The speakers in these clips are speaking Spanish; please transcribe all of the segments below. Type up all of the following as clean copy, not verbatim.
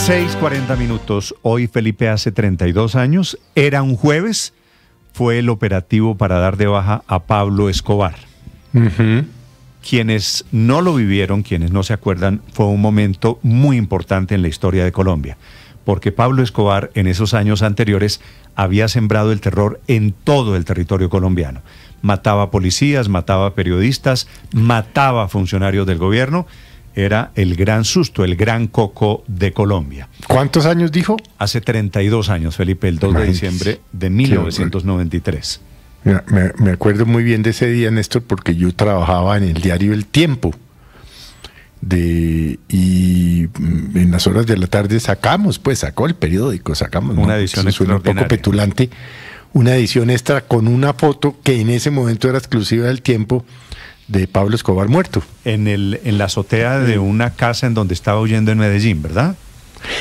6:40. Hoy Felipe hace 32 años. Era un jueves. Fue el operativo para dar de baja a Pablo Escobar. Quienes no lo vivieron, quienes no se acuerdan, fue un momento muy importante en la historia de Colombia. Porque Pablo Escobar en esos años anteriores había sembrado el terror en todo el territorio colombiano. Mataba policías, mataba periodistas, mataba funcionarios del gobierno. Era el gran susto, el gran coco de Colombia. ¿Cuántos años dijo? Hace 32 años, Felipe, el 2 de diciembre de 1993. Mira, me acuerdo muy bien de ese día, Néstor, porque yo trabajaba en el diario El Tiempo. Y en las horas de la tarde sacó el periódico, una edición extraordinaria. Un poco petulante, una edición extra con una foto que en ese momento era exclusiva del Tiempo, de Pablo Escobar muerto. En la azotea de una casa en donde estaba huyendo en Medellín, ¿verdad?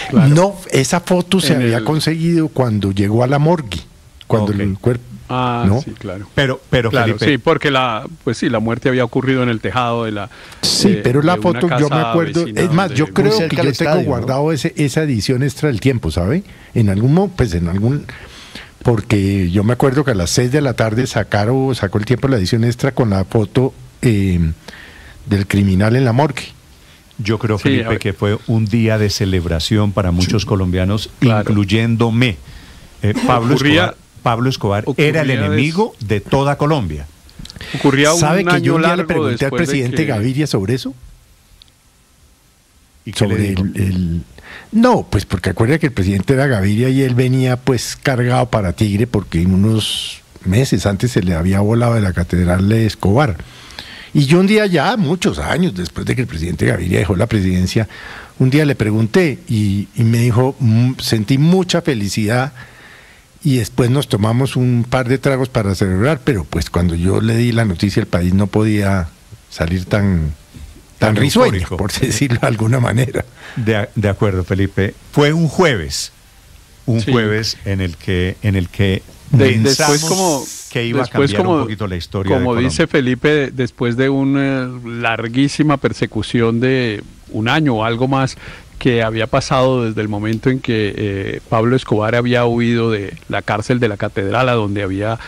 Claro. No, esa foto se había conseguido cuando llegó a la morgue, cuando el cuerpo... ¿no? Sí, claro. Pero claro, Felipe... Sí, porque la muerte había ocurrido en el tejado de la... Sí, pero la foto yo me acuerdo... Es más, yo creo que yo tengo guardado esa edición extra del Tiempo, ¿sabe? Porque yo me acuerdo que a las 6 de la tarde sacó el Tiempo la edición extra con la foto del criminal en la morgue. Yo creo, Felipe, que fue un día de celebración para muchos colombianos, incluyéndome. Pablo Escobar era el enemigo de toda Colombia. Ocurría ¿Sabe que yo un día le pregunté al presidente Gaviria sobre eso? ¿Y qué le dijo? No, pues porque acuerda que el presidente era Gaviria y él venía pues cargado para Tigre porque unos meses antes se le había volado de la catedral de Escobar. Y yo un día ya, muchos años después de que el presidente Gaviria dejó la presidencia, un día le pregunté y me dijo, sentí mucha felicidad y después nos tomamos un par de tragos para celebrar, pero pues cuando yo le di la noticia el país no podía salir tan risueño, por decirlo de alguna manera. De acuerdo, Felipe. Fue un jueves en el que pensamos que iba a cambiar un poquito la historia de Colombia. Como dice Felipe, después de una larguísima persecución de un año o algo más que había pasado desde el momento en que Pablo Escobar había huido de la cárcel de la Catedral, a donde había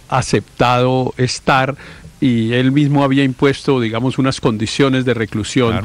aceptado estar, y él mismo había impuesto, digamos, unas condiciones de reclusión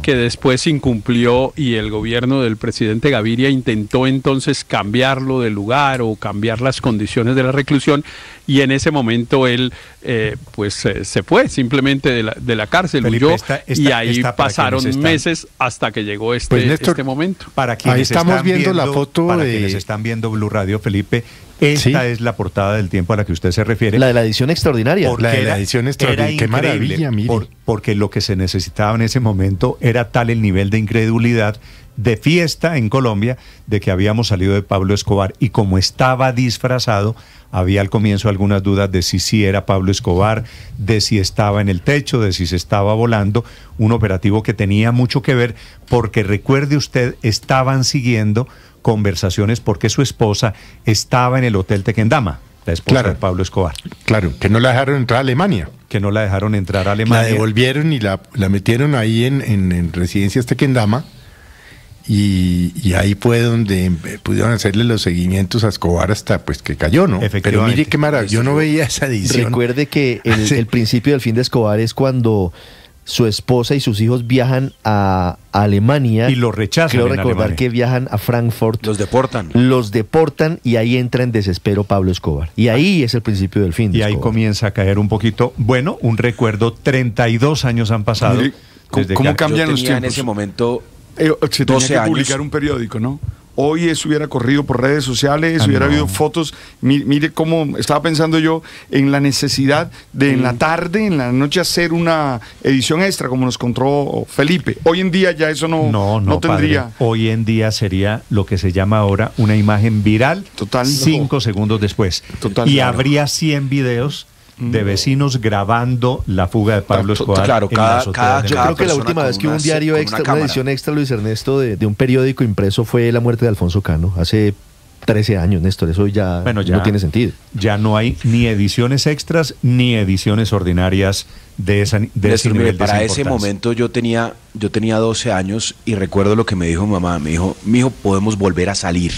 que después incumplió, y el gobierno del presidente Gaviria intentó entonces cambiarlo de lugar o cambiar las condiciones de la reclusión, y en ese momento él se fue simplemente de la cárcel, Felipe, huyó, y ahí pasaron meses hasta que llegó este momento. Para quienes ahí estamos viendo la foto quienes están viendo Blue Radio, Felipe, esta es la portada del Tiempo a la que usted se refiere. La de la edición extraordinaria. Era increíble, qué maravilla, mire. Porque lo que se necesitaba en ese momento era tal el nivel de incredulidad, de fiesta en Colombia, de que habíamos salido de Pablo Escobar, y como estaba disfrazado, había al comienzo algunas dudas de si sí era Pablo Escobar, de si estaba en el techo, de si se estaba volando, un operativo que tenía mucho que ver, porque recuerde usted, estaban siguiendo conversaciones porque su esposa estaba en el Hotel Tequendama, la esposa de Pablo Escobar. Claro, que no la dejaron entrar a Alemania. La devolvieron y la metieron ahí en Residencias Tequendama, y ahí fue donde pudieron hacerle los seguimientos a Escobar hasta pues que cayó, ¿no? Pero mire qué maravilla, yo no veía esa edición. Recuerde que el principio del fin de Escobar es cuando su esposa y sus hijos viajan a Alemania. Y los rechazan. Quiero recordar que viajan a Frankfurt. Los deportan. Y ahí entra en desespero Pablo Escobar. Y ahí es el principio del fin de Escobar. Y ahí comienza a caer un poquito. Bueno, un recuerdo, 32 años han pasado. ¿Cómo cambian los tiempos? En ese momento, se tenía que publicar un periódico, ¿no? Hoy eso hubiera corrido por redes sociales, hubiera habido fotos. Mire cómo estaba pensando yo en la necesidad de en la tarde, en la noche, hacer una edición extra, como nos contó Felipe. Hoy en día ya eso no tendría. Padre. Hoy en día sería lo que se llama ahora una imagen viral. Total. 5 segundos después. Total. Y habría 100 videos de vecinos grabando la fuga de Pablo Escobar. Claro, yo creo que la última vez que hubo un diario extra, una edición extra, Luis Ernesto, de un periódico impreso fue la muerte de Alfonso Cano, hace 13 años, Néstor, eso ya no tiene sentido. Ya no hay ni ediciones extras ni ediciones ordinarias de ese nivel. Para ese momento yo tenía 12 años y recuerdo lo que me dijo mi mamá. Me dijo, mijo, podemos volver a salir.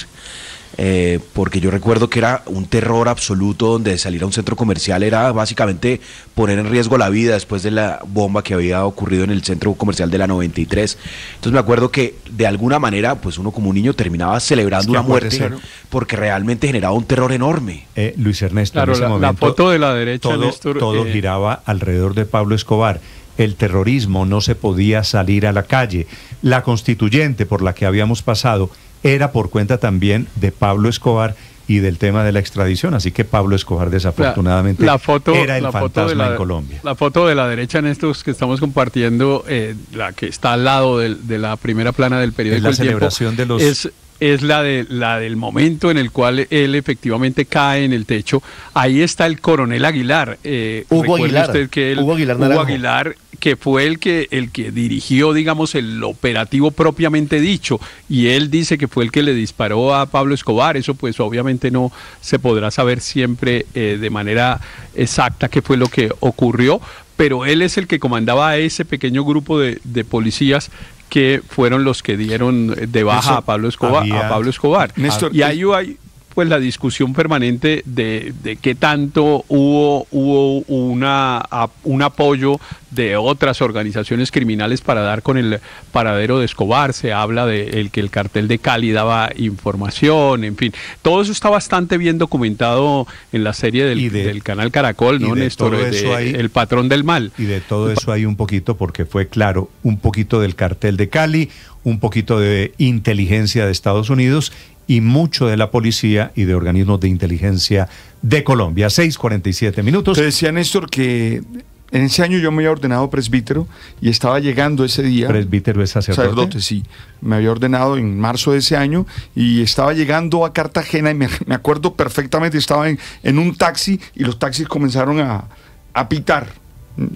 Porque yo recuerdo que era un terror absoluto, donde salir a un centro comercial era básicamente poner en riesgo la vida después de la bomba que había ocurrido en el centro comercial de la 93. Entonces me acuerdo que de alguna manera pues uno como un niño terminaba celebrando una muerte porque realmente generaba un terror enorme. Luis Ernesto, claro, en ese momento, la foto de la derecha, Néstor, todo giraba alrededor de Pablo Escobar. El terrorismo, no se podía salir a la calle. La constituyente por la que habíamos pasado era por cuenta también de Pablo Escobar y del tema de la extradición, así que Pablo Escobar desafortunadamente era el fantasma en Colombia. La foto de la derecha en estos que estamos compartiendo, la que está al lado de la primera plana del periódico Es la celebración de los... Es la del momento en el cual él efectivamente cae en el techo. Ahí está el coronel Aguilar. Hugo Aguilar. Hugo Aguilar, que fue el que dirigió, digamos, el operativo propiamente dicho. Y él dice que fue el que le disparó a Pablo Escobar. Eso pues obviamente no se podrá saber siempre de manera exacta qué fue lo que ocurrió. Pero él es el que comandaba a ese pequeño grupo de policías que fueron los que dieron de baja a Pablo Escobar. Néstor, y ahí hay pues la discusión permanente de qué tanto hubo un apoyo de otras organizaciones criminales para dar con el paradero de Escobar. Se habla de que el cartel de Cali daba información, en fin. Todo eso está bastante bien documentado en la serie del canal Caracol, ¿no, Néstor? El patrón del mal. Y de todo eso hay un poquito, porque fue claro, un poquito del cartel de Cali, un poquito de inteligencia de Estados Unidos y mucho de la policía y de organismos de inteligencia de Colombia. 6:47 minutos. Te decía, Néstor, que en ese año yo me había ordenado presbítero y estaba llegando ese día. ¿Presbítero es sacerdote? Sacerdote, sí. Me había ordenado en marzo de ese año y estaba llegando a Cartagena y me acuerdo perfectamente, estaba en un taxi y los taxis comenzaron a pitar.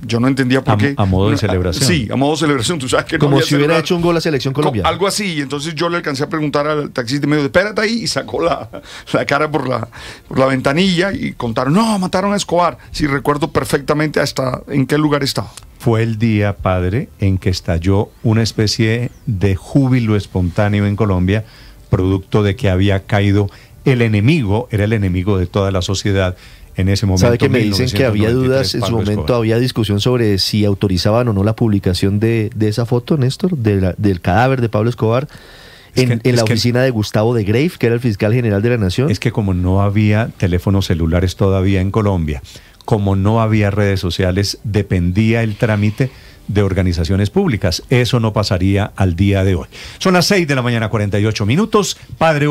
Yo no entendía por qué. A modo de celebración. Sí, a modo de celebración. Tú sabes que como no si hubiera hecho un gol la selección colombiana. Algo así. Y entonces yo le alcancé a preguntar al taxista medio, espérate ahí, y sacó la cara por la ventanilla y contaron, no, mataron a Escobar. Sí, recuerdo perfectamente hasta en qué lugar estaba. Fue el día, padre, en que estalló una especie de júbilo espontáneo en Colombia, producto de que había caído el enemigo, era el enemigo de toda la sociedad. En ese momento, ¿sabe que me dicen que había dudas en su momento? Escobar. Había discusión sobre si autorizaban o no la publicación de esa foto, Néstor, del cadáver de Pablo Escobar en la oficina de Gustavo de Grave, que era el fiscal general de la Nación. Es que como no había teléfonos celulares todavía en Colombia, como no había redes sociales, dependía el trámite de organizaciones públicas. Eso no pasaría al día de hoy. Son las 6:48 a.m. Padre